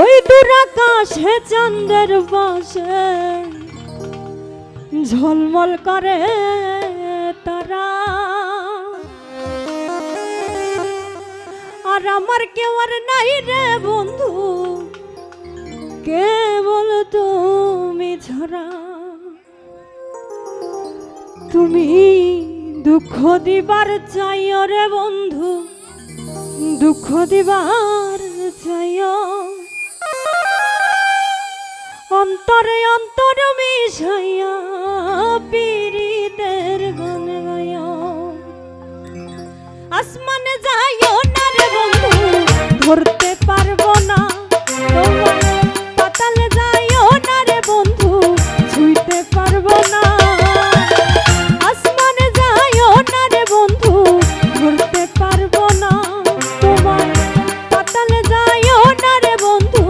ওই দূর আকাশে চাঁদের পাশে ঝলমল করে তারা, আর আমার কেউ আর নাই রে বন্ধু, কেবল তুমি ছাড়া। তুমি দুঃখ দিবার চাইও রে বন্ধু, দুঃখ দিবার চাইও, অন্তরে অন্তর মিশাইয়া পীড়িতের গান গাইও। আসমানে যাইও না রে বন্ধু, ধরতে পারবো না তোমায়, পাতালে যাইও না রে বন্ধু, ছুঁইতে পারবো না। আসমানে যাইও না রে বন্ধু, ধরতে পারবো না তোমায়, পাতালে যাইও না রে বন্ধু,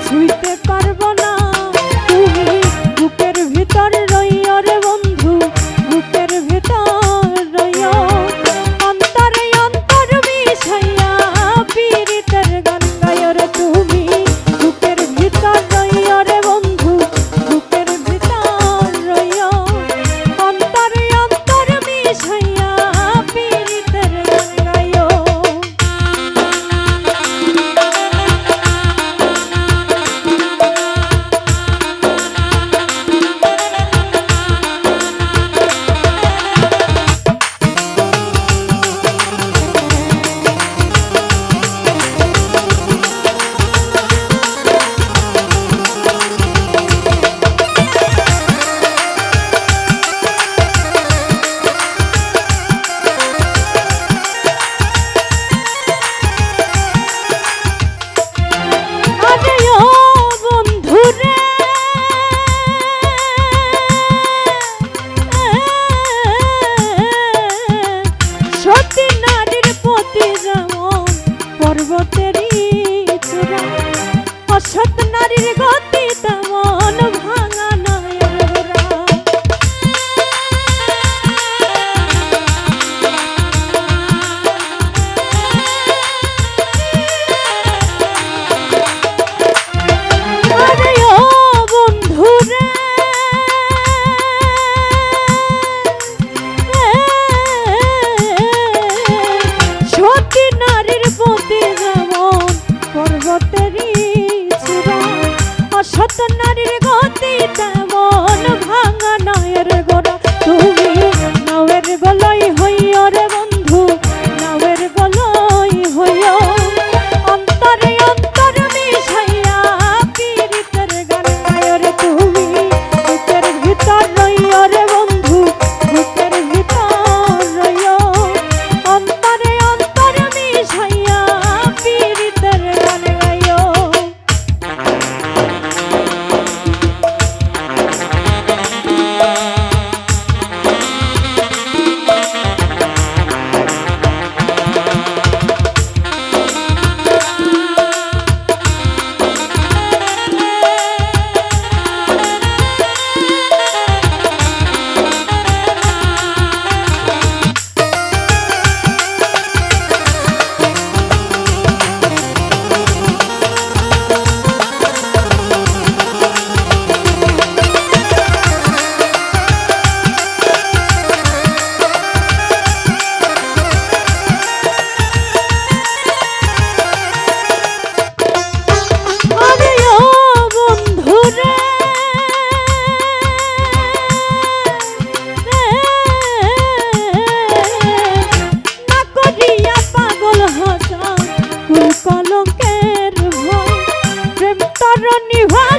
ছুঁইতে পারবো না। তুমি বুকের ভিতর রইও রে বন্ধু, বুকের ভিতর রইও, অন্তরে অন্তর মিশাইয়া পীড়িতের গান গাইও রে। তুমি বুকের ভিতর রইও রে বন্ধু, বুকের ভিতর রইও, অন্তরে অন্তর মিশাইয়া পীড়িতের গান গাইও। অসৎ নারীর গতি তেমন ভাঙা নয়ের গোড়া, আরে ও বন্ধু রে, সতী নারীর প্রতি যেমন পর্বতেরই অসৎ নারীর গতি তেমন ভাঙা নয়ের গোড়া। তুমি নাওয়ের গলই হইও রে বন্ধু, নাওয়ের গলই হইও, অন্তরে অন্তর মিশাইয়া পীড়িতের গান গাইও রে। তুমি বুকের ভিতর রইও রে বন্ধু, বুকের ভিতর রইও, অন্তরে অন্তর মিশাইয়া পীড়িতের গান গাইও। কলঙ্কের ভয় প্রেম তরণী ভয়